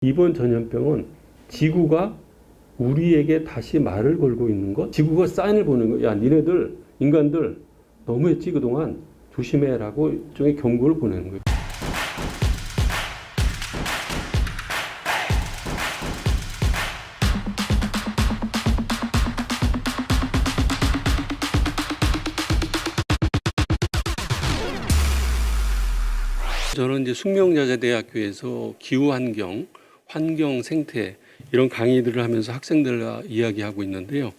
이번 전염병은 지구가 우리에게 다시 말을 걸고 있는 것, 지구가 사인을 보는 거. 야, 니네들 인간들 너무했지 그동안 조심해라고 일종의 경고를 보내는 거예요. 저는 이제 숙명여자대학교에서 기후환경, 환경 생태 이런 강의들을 하면서 학생들과 이야기하고 있는데요.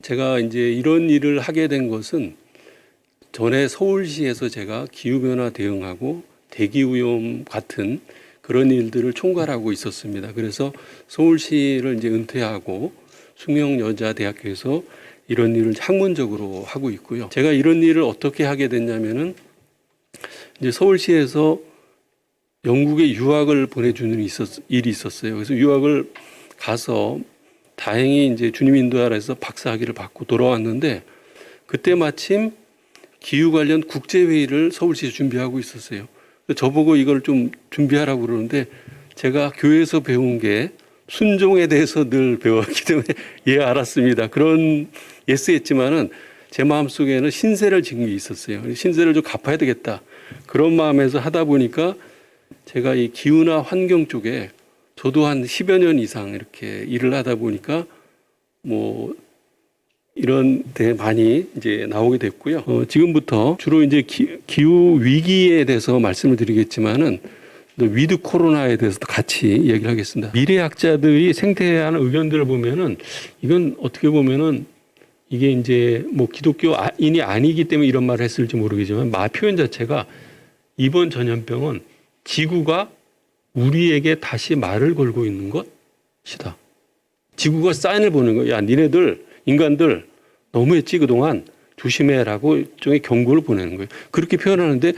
제가 이제 이런 일을 하게 된 것은 전에 서울시에서 제가 기후변화 대응하고 대기오염 같은 그런 일들을 총괄하고 있었습니다. 그래서 서울시를 이제 은퇴하고 숙명여자대학교에서 이런 일을 학문적으로 하고 있고요. 제가 이런 일을 어떻게 하게 됐냐면은 이제 서울시에서 영국에 유학을 보내주는 일이 있었어요. 그래서 유학을 가서 다행히 이제 주님 인도하라서 박사학위를 받고 돌아왔는데 그때 마침 기후 관련 국제회의를 서울시에서 준비하고 있었어요. 저보고 이걸 좀 준비하라고 그러는데 제가 교회에서 배운 게 순종에 대해서 늘 배웠기 때문에 예, 알았습니다. 그런 예스 했지만은 제 마음속에는 신세를 진 게 있었어요. 신세를 좀 갚아야 되겠다. 그런 마음에서 하다 보니까 제가 이 기후나 환경 쪽에 저도 한 10여 년 이상 이렇게 일을 하다 보니까 뭐 이런 데 많이 이제 나오게 됐고요. 지금부터 주로 이제 기후 위기에 대해서 말씀을 드리겠지만은 위드 코로나에 대해서도 같이 얘기를 하겠습니다. 미래학자들이 생태에 하는 의견들을 보면은 이건 어떻게 보면은 이게 이제 뭐 기독교인이 아니기 때문에 이런 말을 했을지 모르겠지만 표현 자체가 이번 전염병은 지구가 우리에게 다시 말을 걸고 있는 것이다. 지구가 사인을 보는 거야. 야, 니네들 인간들 너무했지 그동안 조심해라고 일종의 경고를 보내는 거예요. 그렇게 표현하는데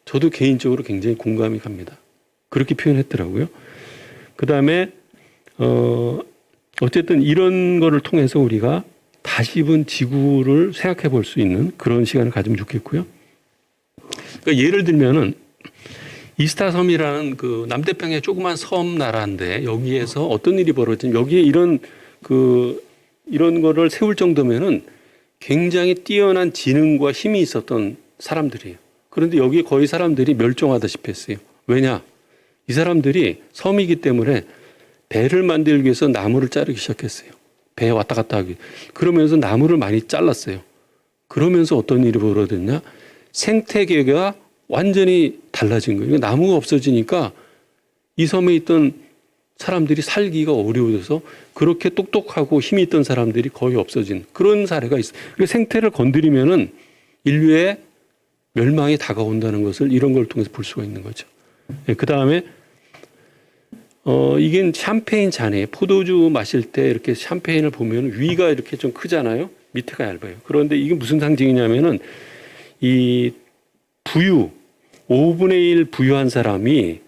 저도 개인적으로 굉장히 공감이 갑니다. 그렇게 표현했더라고요. 그다음에 어쨌든 이런 거를 통해서 우리가 다시 본 지구를 생각해 볼 수 있는 그런 시간을 가지면 좋겠고요. 그러니까 예를 들면은 이스타 섬이라는 그 남태평양의 조그만 섬 나라인데 여기에서 어떤 일이 벌어지면 여기에 이런 거를 세울 정도면은 굉장히 뛰어난 지능과 힘이 있었던 사람들이에요. 그런데 여기 거의 사람들이 멸종하다시피 했어요. 왜냐? 이 사람들이 섬이기 때문에 배를 만들기 위해서 나무를 자르기 시작했어요. 배에 왔다 갔다 하기. 그러면서 나무를 많이 잘랐어요. 그러면서 어떤 일이 벌어졌냐? 생태계가 완전히 달라진 거예요. 나무가 없어지니까 이 섬에 있던 사람들이 살기가 어려워져서 그렇게 똑똑하고 힘이 있던 사람들이 거의 없어진 그런 사례가 있어요. 그래서 생태를 건드리면은 인류의 멸망이 다가온다는 것을 이런 걸 통해서 볼 수가 있는 거죠. 그 다음에 이게 샴페인 잔에 포도주 마실 때 이렇게 샴페인을 보면 위가 이렇게 좀 크잖아요. 밑에가 얇아요. 그런데 이게 무슨 상징이냐면은 이 부유 5분의 1 부유한 사람이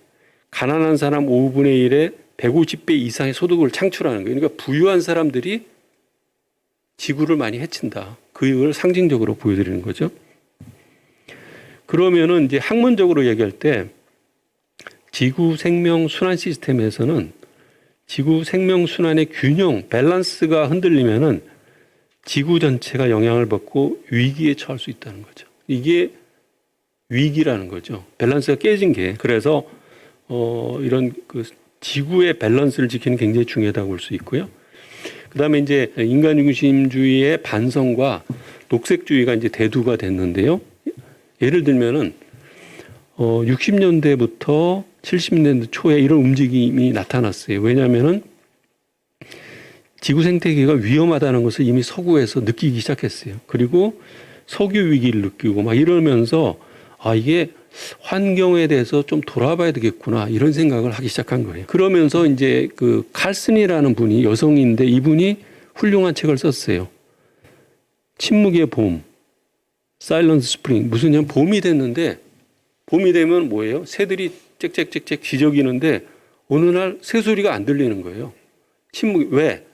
가난한 사람 5분의 1에 150배 이상의 소득을 창출하는 거예요. 그러니까 부유한 사람들이 지구를 많이 해친다. 그걸 상징적으로 보여드리는 거죠. 그러면은 이제 학문적으로 얘기할 때 지구 생명 순환 시스템에서는 지구 생명 순환의 균형, 밸런스가 흔들리면은 지구 전체가 영향을 받고 위기에 처할 수 있다는 거죠. 이게 위기라는 거죠. 밸런스가 깨진 게. 그래서 이런 그 지구의 밸런스를 지키는 게 굉장히 중요하다고 볼 수 있고요. 그다음에 이제 인간 중심주의의 반성과 녹색주의가 이제 대두가 됐는데요. 예를 들면은 60년대부터 70년대 초에 이런 움직임이 나타났어요. 왜냐하면은 지구 생태계가 위험하다는 것을 이미 서구에서 느끼기 시작했어요. 그리고 석유 위기를 느끼고 막 이러면서 이게 환경에 대해서 좀 돌아봐야 되겠구나 이런 생각을 하기 시작한 거예요. 그러면서 이제 그 칼슨이라는 분이 여성인데 이분이 훌륭한 책을 썼어요. 침묵의 봄, 사일런스 스프링. 무슨 봄이 됐는데 봄이 되면 뭐예요? 새들이 짹짹짹짹 기저귀는데 어느 날 새소리가 안 들리는 거예요. 왜?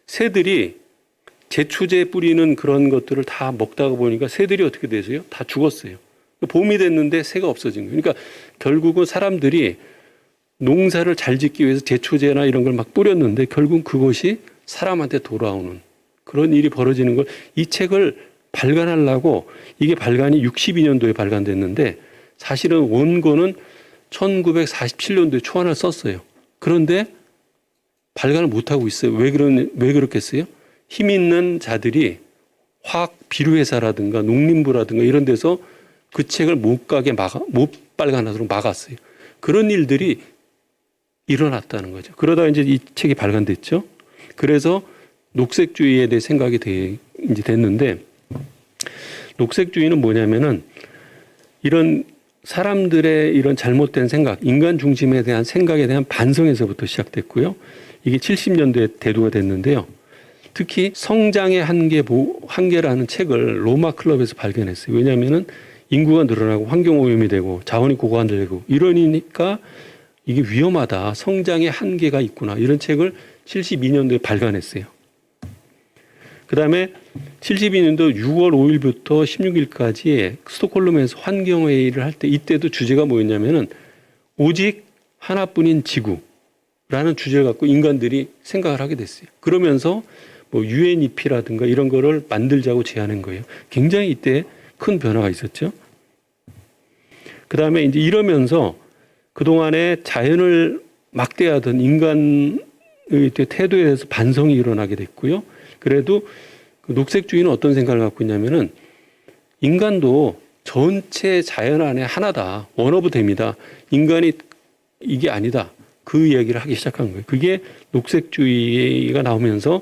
새들이 제초제 뿌리는 그런 것들을 다 먹다가 보니까 새들이 어떻게 되세요? 다 죽었어요. 봄이 됐는데 새가 없어진 거예요. 그러니까 결국은 사람들이 농사를 잘 짓기 위해서 제초제나 이런 걸 막 뿌렸는데 결국 그것이 사람한테 돌아오는 그런 일이 벌어지는 걸 이 책을 발간하려고 이게 발간이 62년도에 발간됐는데 사실은 원고는 1947년도에 초안을 썼어요. 그런데 발간을 못하고 있어요. 왜 그렇겠어요? 힘 있는 자들이 화학 비료회사라든가 농림부라든가 이런 데서 그 책을 못 발간하도록 막았어요. 그런 일들이 일어났다는 거죠. 그러다 이제 이 책이 발간됐죠. 그래서 녹색주의에 대해 생각이 이제 됐는데 녹색주의는 뭐냐면은 이런 사람들의 이런 잘못된 생각, 인간 중심에 대한 생각에 대한 반성에서부터 시작됐고요. 이게 70년대에 대두가 됐는데요. 특히 성장의 한계라는 책을 로마 클럽에서 발견했어요. 왜냐하면은 인구가 늘어나고 환경 오염이 되고 자원이 고갈되고 이러니까 이게 위험하다. 성장의 한계가 있구나. 이런 책을 72년도에 발간했어요. 그 다음에 72년도 6월 5일부터 16일까지 스톡홀름에서 환경회의를 할 때 이때도 주제가 뭐였냐면은 오직 하나뿐인 지구라는 주제를 갖고 인간들이 생각을 하게 됐어요. 그러면서 뭐 UNEP라든가 이런 거를 만들자고 제안한 거예요. 굉장히 이때 큰 변화가 있었죠. 그 다음에 이제 이러면서 그동안에 자연을 막대하던 인간의 태도에 대해서 반성이 일어나게 됐고요. 그래도 그 녹색주의는 어떤 생각을 갖고 있냐면은 인간도 전체 자연 안에 하나다. 원오브댐이다. 인간이 이게 아니다. 그 이야기를 하기 시작한 거예요. 그게 녹색주의가 나오면서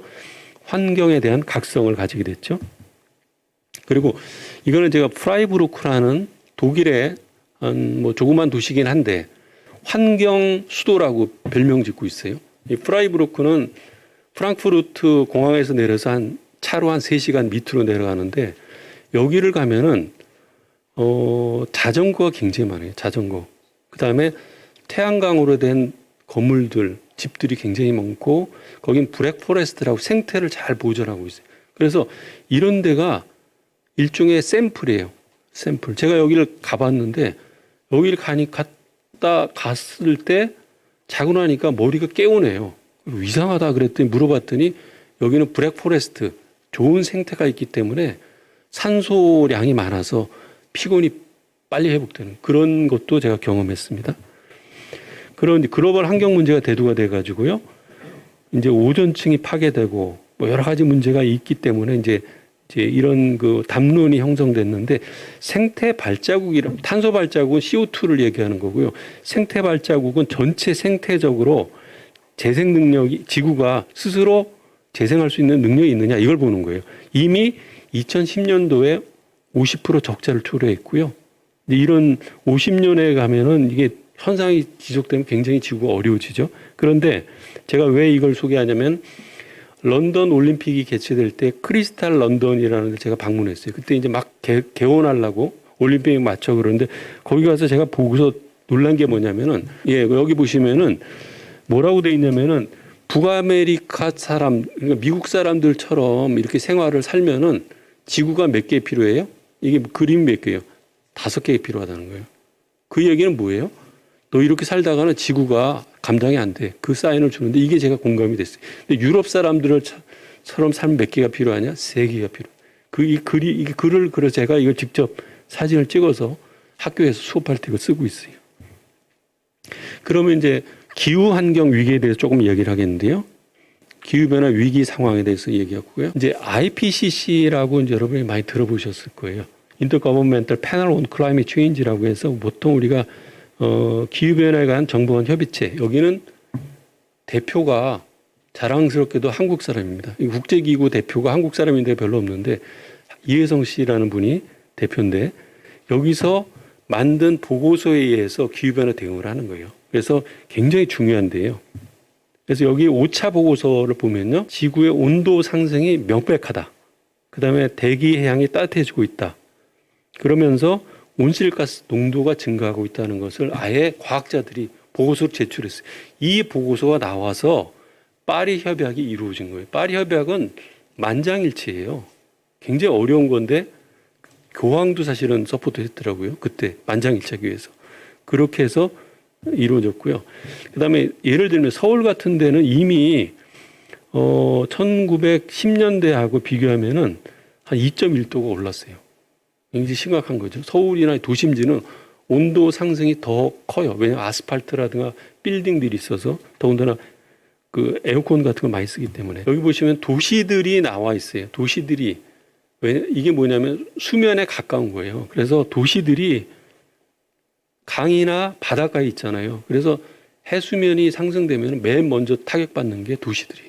환경에 대한 각성을 가지게 됐죠. 그리고 이거는 제가 프라이부르크라는 독일의 뭐 조그만 도시긴 한데 환경 수도라고 별명 짓고 있어요. 이 프라이부르크는 프랑크푸르트 공항에서 내려서 차로 한 3시간 밑으로 내려가는데 여기를 가면은 자전거가 굉장히 많아요. 자전거. 그다음에 태양광으로 된 건물들, 집들이 굉장히 많고 거긴 블랙포레스트라고 생태를 잘 보존하고 있어요. 그래서 이런 데가 일종의 샘플이에요. 샘플. 제가 여기를 가봤는데 여기를 갔을 때 자고 나니까 머리가 개운해요. 이상하다 그랬더니 물어봤더니 여기는 블랙포레스트 좋은 생태가 있기 때문에 산소량이 많아서 피곤이 빨리 회복되는 그런 것도 제가 경험했습니다. 그런 글로벌 환경 문제가 대두가 돼가지고요. 이제 오존층이 파괴되고 뭐 여러 가지 문제가 있기 때문에 이제 이런 그 담론이 형성됐는데 생태 발자국이란 탄소 발자국은 CO2를 얘기하는 거고요. 생태 발자국은 전체 생태적으로 재생 능력이 지구가 스스로 재생할 수 있는 능력이 있느냐 이걸 보는 거예요. 이미 2010년도에 50% 적자를 초래했고요. 이런 50년에 가면은 이게 현상이 지속되면 굉장히 지구가 어려워지죠. 그런데 제가 왜 이걸 소개하냐면 런던 올림픽이 개최될 때 크리스탈 런던이라는 데 제가 방문했어요. 그때 이제 막 개원하려고 올림픽에 맞춰 그러는데 거기 가서 제가 보고서 놀란 게 뭐냐면은 여기 보시면은 뭐라고 돼 있냐면은 북아메리카 사람, 그러니까 미국 사람들처럼 이렇게 생활을 살면은 지구가 몇 개 필요해요? 이게 그림 몇 개예요? 5개 필요하다는 거예요. 그 얘기는 뭐예요? 너 이렇게 살다가는 지구가 감당이 안 돼. 그 사인을 주는데 이게 제가 공감이 됐어요. 근데 유럽 사람들처럼 살면 몇 개가 필요하냐? 3개가 필요해. 이 글을 그래서 제가 이걸 직접 사진을 찍어서 학교에서 수업할 때 이거 쓰고 있어요. 그러면 이제 기후 환경 위기에 대해서 조금 이야기를 하겠는데요. 기후변화 위기 상황에 대해서 얘기하고요. 이제 IPCC라고 이제 여러분이 많이 들어보셨을 거예요. Intergovernmental Panel on Climate Change라고 해서 보통 우리가 기후변화에 관한 정보원 협의체. 여기는 대표가 자랑스럽게도 한국 사람입니다. 국제기구 대표가 한국 사람인데 별로 없는데 이혜성 씨라는 분이 대표인데 여기서 만든 보고서에 의해서 기후변화 대응을 하는 거예요. 그래서 굉장히 중요한데요. 그래서 여기 5차 보고서를 보면요. 지구의 온도 상승이 명백하다. 그다음에 대기 해양이 따뜻해지고 있다. 그러면서 온실가스 농도가 증가하고 있다는 것을 아예 과학자들이 보고서를 제출했어요. 이 보고서가 나와서 파리 협약이 이루어진 거예요. 파리 협약은 만장일치예요. 굉장히 어려운 건데 교황도 사실은 서포트 했더라고요. 그때 만장일치하기 위해서. 그렇게 해서 이루어졌고요. 그다음에 예를 들면 서울 같은 데는 이미 1910년대하고 비교하면은 한 2.1도가 올랐어요. 굉장히 심각한 거죠. 서울이나 도심지는 온도 상승이 더 커요. 왜냐하면 아스팔트라든가 빌딩들이 있어서 더군다나 그 에어컨 같은 걸 많이 쓰기 때문에. 여기 보시면 도시들이 나와 있어요. 도시들이. 왜 이게 뭐냐면 수면에 가까운 거예요. 그래서 도시들이 강이나 바닷가에 있잖아요. 그래서 해수면이 상승되면 맨 먼저 타격받는 게 도시들이에요.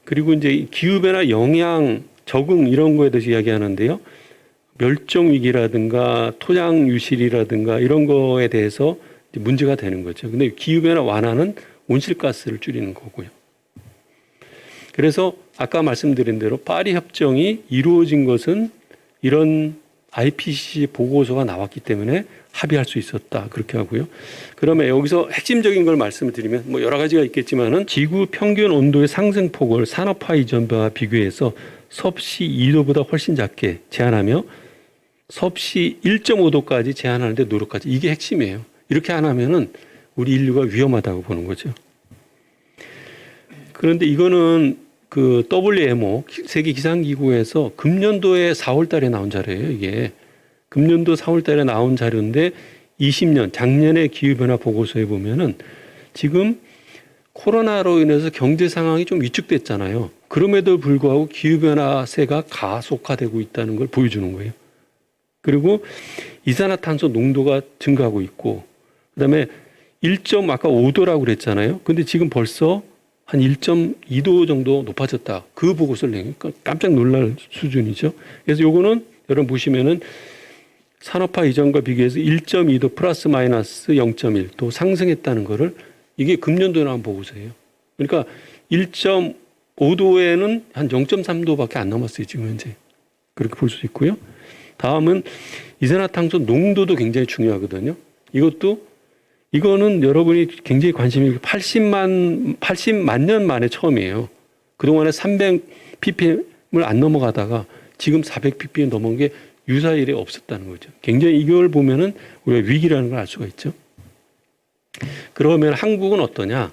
그리고 이제 기후변화 영향, 적응 이런 거에 대해서 이야기하는데요. 멸종 위기라든가 토양 유실이라든가 이런 거에 대해서 문제가 되는 거죠. 근데 기후변화 완화는 온실가스를 줄이는 거고요. 그래서 아까 말씀드린 대로 파리 협정이 이루어진 것은 이런 IPCC 보고서가 나왔기 때문에 합의할 수 있었다. 그렇게 하고요. 그러면 여기서 핵심적인 걸 말씀을 드리면 뭐 여러 가지가 있겠지만은 지구 평균 온도의 상승폭을 산업화 이전과 비교해서 섭씨 2도보다 훨씬 작게 제한하며 섭씨 1.5도까지 제한하는데 노력하지. 이게 핵심이에요. 이렇게 안 하면은 우리 인류가 위험하다고 보는 거죠. 그런데 이거는 그 WMO 세계 기상기구에서 금년도에 4월 달에 나온 자료예요. 이게 금년도 4월 달에 나온 자료인데 20년 작년의 기후변화 보고서에 보면은 지금 코로나로 인해서 경제 상황이 좀 위축됐잖아요. 그럼에도 불구하고 기후변화세가 가속화되고 있다는 걸 보여주는 거예요. 그리고 이산화탄소 농도가 증가하고 있고 그다음에 1.5도라고 그랬잖아요. 근데 지금 벌써 한 1.2도 정도 높아졌다. 그 보고서를 내니까 깜짝 놀랄 수준이죠. 그래서 요거는 여러분 보시면은 산업화 이전과 비교해서 1.2도 플러스 마이너스 0.1도 상승했다는 거를 이게 금년도에 나온 보고서예요. 그러니까 1.5도에는 한 0.3도밖에 안 남았어요. 지금 현재. 그렇게 볼 수 있고요. 다음은 이산화탄소 농도도 굉장히 중요하거든요. 이거는 여러분이 굉장히 관심이 80만 년 만에 처음이에요. 그동안에 300ppm을 안 넘어가다가 지금 400ppm 넘은 게 유사일에 없었다는 거죠. 굉장히 이걸 보면은 우리가 위기라는 걸 알 수가 있죠. 그러면 한국은 어떠냐?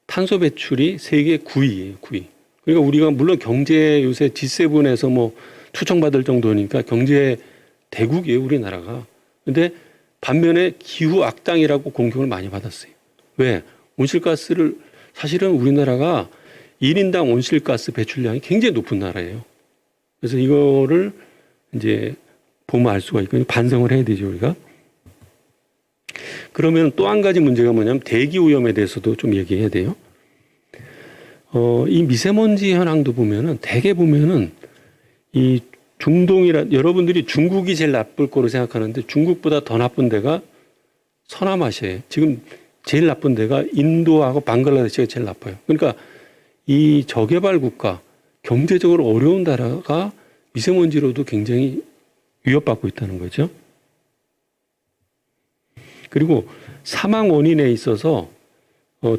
탄소 배출이 세계 9위예요. 9위. 그러니까 우리가 물론 경제 요새 G7에서 뭐 초청받을 정도니까 경제 대국이에요. 우리나라가. 근데 반면에 기후 악당이라고 공격을 많이 받았어요. 왜? 온실가스를 사실은 우리나라가 1인당 온실가스 배출량이 굉장히 높은 나라예요. 그래서 이거를 이제 보면 알 수가 있고 반성을 해야 되죠, 우리가. 그러면 또 한 가지 문제가 뭐냐면 대기 오염에 대해서도 좀 얘기해야 돼요. 이 미세먼지 현황도 보면은 대개 보면은 이 여러분들이 중국이 제일 나쁠 거로 생각하는데 중국보다 더 나쁜 데가 서남아시아예요. 지금 제일 나쁜 데가 인도하고 방글라데시가 제일 나빠요. 그러니까 이 저개발 국가, 경제적으로 어려운 나라가 미세먼지로도 굉장히 위협받고 있다는 거죠. 그리고 사망 원인에 있어서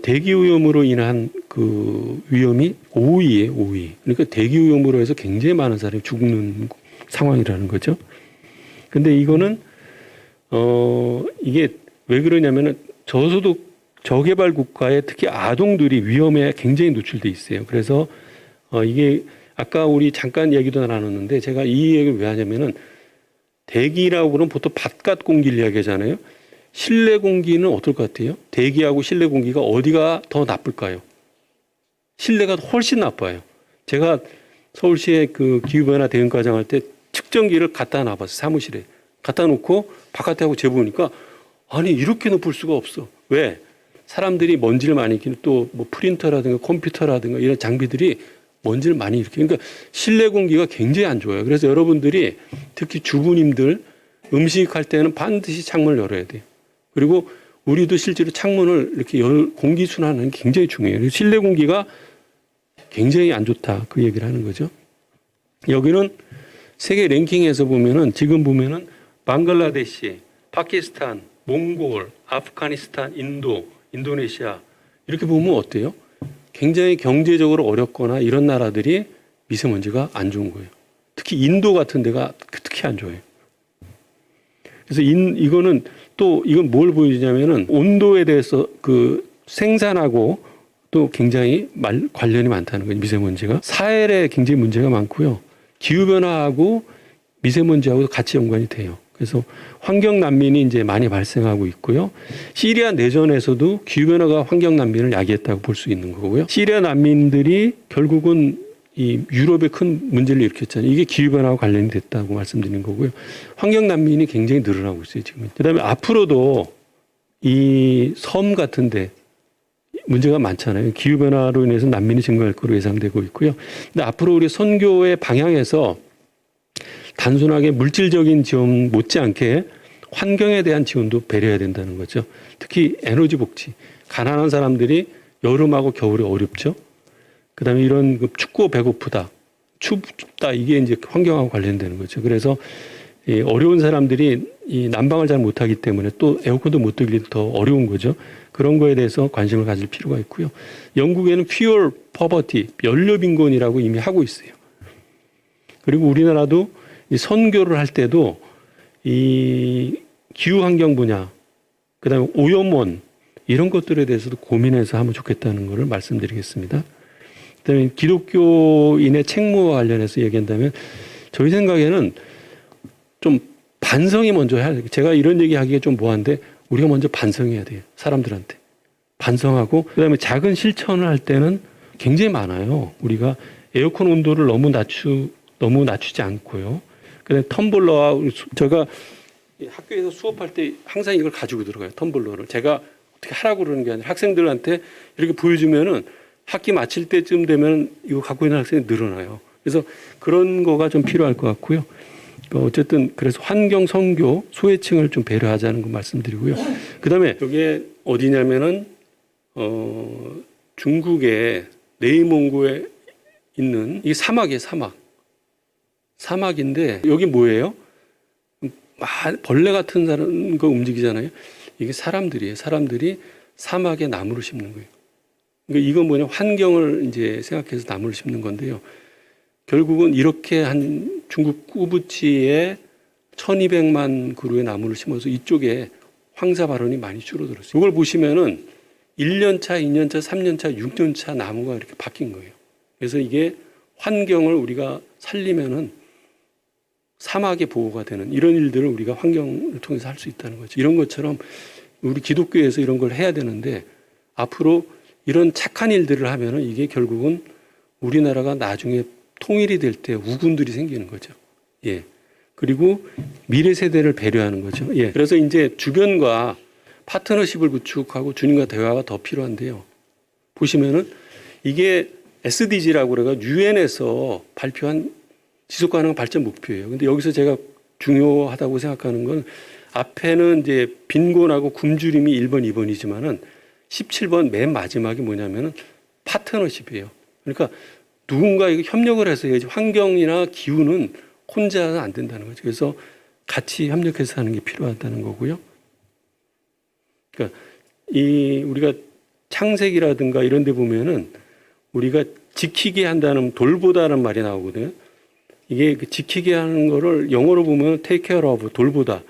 대기오염으로 인한 그 위험이 5위예요, 5위. 그러니까 대기오염으로 해서 굉장히 많은 사람이 죽는 상황이라는 거죠. 근데 이거는 이게 왜 그러냐면은 저소득 저개발 국가에 특히 아동들이 위험에 굉장히 노출돼 있어요. 그래서 이게 아까 우리 잠깐 얘기도 나눴는데 제가 이 얘기를 왜 하냐면은 대기라고 그러면 보통 바깥 공기를 이야기하잖아요. 실내 공기는 어떨 것 같아요? 대기하고 실내 공기가 어디가 더 나쁠까요? 실내가 훨씬 나빠요. 제가 서울시의 그 기후변화 대응과장 할 때 측정기를 갖다 놔봤어요. 사무실에. 갖다 놓고 바깥에 하고 재보니까 아니 이렇게 높을 수가 없어. 왜? 사람들이 먼지를 많이 일으키는 또 뭐 프린터라든가 컴퓨터라든가 이런 장비들이 먼지를 많이 일으키는 그러니까 실내 공기가 굉장히 안 좋아요. 그래서 여러분들이 특히 주부님들 음식할 때는 반드시 창문을 열어야 돼요. 그리고 우리도 실제로 창문을 이렇게 공기 순환하는 게 굉장히 중요해요. 실내 공기가 굉장히 안 좋다. 그 얘기를 하는 거죠. 여기는 세계 랭킹에서 보면은 지금 보면은 방글라데시, 파키스탄, 몽골, 아프가니스탄, 인도, 인도네시아 이렇게 보면 어때요? 굉장히 경제적으로 어렵거나 이런 나라들이 미세먼지가 안 좋은 거예요. 특히 인도 같은 데가 특히 안 좋아요. 그래서 이거는 또 이건 뭘 보여주냐면은 온도에 대해서 그 생산하고 또 굉장히 관련이 많다는 거예요. 미세먼지가. 사헬에 굉장히 문제가 많고요. 기후변화하고 미세먼지하고도 같이 연관이 돼요. 그래서 환경 난민이 이제 많이 발생하고 있고요. 시리아 내전에서도 기후변화가 환경 난민을 야기했다고 볼 수 있는 거고요. 시리아 난민들이 결국은 이 유럽에 큰 문제를 일으켰잖아요. 이게 기후변화와 관련이 됐다고 말씀드린 거고요. 환경 난민이 굉장히 늘어나고 있어요, 지금. 그다음에 앞으로도 이 섬 같은데 문제가 많잖아요. 기후변화로 인해서 난민이 증가할 거로 예상되고 있고요. 근데 앞으로 우리 선교의 방향에서 단순하게 물질적인 지원 못지않게 환경에 대한 지원도 배려해야 된다는 거죠. 특히 에너지 복지. 가난한 사람들이 여름하고 겨울에 어렵죠. 그다음에 이런 춥고 배고프다, 춥다 이게 이제 환경하고 관련되는 거죠. 그래서 이 어려운 사람들이 이 난방을 잘 못하기 때문에 또 에어컨도 못 들기 더 어려운 거죠. 그런 거에 대해서 관심을 가질 필요가 있고요. 영국에는 fuel poverty, 연료 빈곤이라고 이미 하고 있어요. 그리고 우리나라도 이 선교를 할 때도 이 기후 환경 분야, 그다음에 오염원 이런 것들에 대해서도 고민해서 하면 좋겠다는 것을 말씀드리겠습니다. 그다음에 기독교인의 책무와 관련해서 얘기한다면 저희 생각에는 좀 반성이 먼저 해야 돼요. 제가 이런 얘기하기가 좀 뭐한데 우리가 먼저 반성해야 돼요. 사람들한테. 반성하고 그다음에 작은 실천을 할 때는 굉장히 많아요. 우리가 에어컨 온도를 너무 낮추지 않고요. 그다음에 텀블러와 제가 학교에서 수업할 때 항상 이걸 가지고 들어가요. 텀블러를. 제가 어떻게 하라고 그러는 게 아니라 학생들한테 이렇게 보여주면은 학기 마칠 때쯤 되면 이거 갖고 있는 학생이 늘어나요. 그래서 그런 거가 좀 필요할 것 같고요. 어쨌든 그래서 환경 선교 소외층을 좀 배려하자는 거 말씀드리고요. 그다음에 여기에 어디냐면은 중국의 내이몽고에 있는 이 사막이에요. 사막인데 여기 뭐예요? 벌레 같은 사람 거 움직이잖아요. 이게 사람들이에요. 사람들이 사막에 나무를 심는 거예요. 그러니까 이건 뭐냐 환경을 이제 생각해서 나무를 심는 건데요. 결국은 이렇게 한 중국 꾸부치에 1200만 그루의 나무를 심어서 이쪽에 황사 발원이 많이 줄어들었어요. 이걸 보시면은 1년차, 2년차, 3년차, 6년차 나무가 이렇게 바뀐 거예요. 그래서 이게 환경을 우리가 살리면은 사막의 보호가 되는 이런 일들을 우리가 환경을 통해서 할 수 있다는 거죠. 이런 것처럼 우리 기독교에서 이런 걸 해야 되는데 앞으로 이런 착한 일들을 하면은 이게 결국은 우리나라가 나중에 통일이 될 때 우군들이 생기는 거죠. 예. 그리고 미래 세대를 배려하는 거죠. 예. 그래서 이제 주변과 파트너십을 구축하고 주님과 대화가 더 필요한데요. 보시면은 이게 SDG라고 그래가 유엔에서 발표한 지속 가능한 발전 목표예요. 근데 여기서 제가 중요하다고 생각하는 건 앞에는 이제 빈곤하고 굶주림이 1번, 2번이지만은 17번 맨 마지막이 뭐냐면은 파트너십이에요. 그러니까 누군가 이거 협력을 해서 해야지 환경이나 기후는 혼자는 안 된다는 거죠. 그래서 같이 협력해서 하는 게 필요하다는 거고요. 그러니까 이 우리가 창세기라든가 이런 데 보면은 우리가 지키게 한다는 돌보다는 말이 나오거든요. 이게 지키게 하는 거를 영어로 보면 take care of, 돌보다.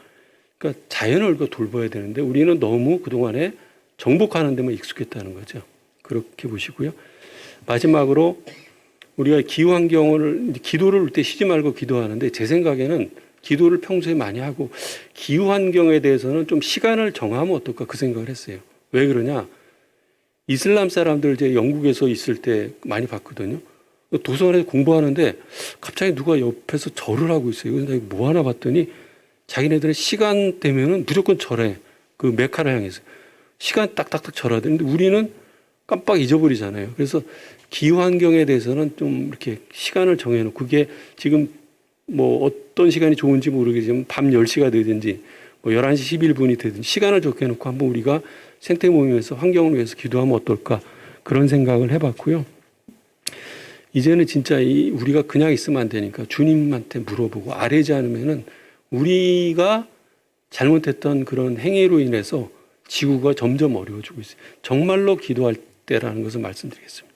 그러니까 자연을 돌봐야 되는데 우리는 너무 그동안에 정복하는 데만 익숙했다는 거죠. 그렇게 보시고요. 마지막으로 우리가 기후환경을 기도를 올 때 쉬지 말고 기도하는데 제 생각에는 기도를 평소에 많이 하고 기후환경에 대해서는 좀 시간을 정하면 어떨까 그 생각을 했어요. 왜 그러냐? 이슬람 사람들 이제 영국에서 있을 때 많이 봤거든요. 도서관에서 공부하는데 갑자기 누가 옆에서 절을 하고 있어요. 그래서 뭐 하나 봤더니 자기네들은 시간 되면은 무조건 절해. 그 메카를 향해서. 시간 딱딱딱 절해야 되는데 우리는 깜빡 잊어버리잖아요. 그래서 기후환경에 대해서는 좀 이렇게 시간을 정해놓고 그게 지금 뭐 어떤 시간이 좋은지 모르겠지만 밤 10시가 되든지 뭐 11시 11분이 되든지 시간을 적혀놓고 한번 우리가 생태 모임에서 환경을 위해서 기도하면 어떨까 그런 생각을 해봤고요. 이제는 진짜 우리가 그냥 있으면 안 되니까 주님한테 물어보고 아뢰지 않으면은 우리가 잘못했던 그런 행위로 인해서 지구가 점점 어려워지고 있어요. 정말로 기도할 때라는 것을 말씀드리겠습니다.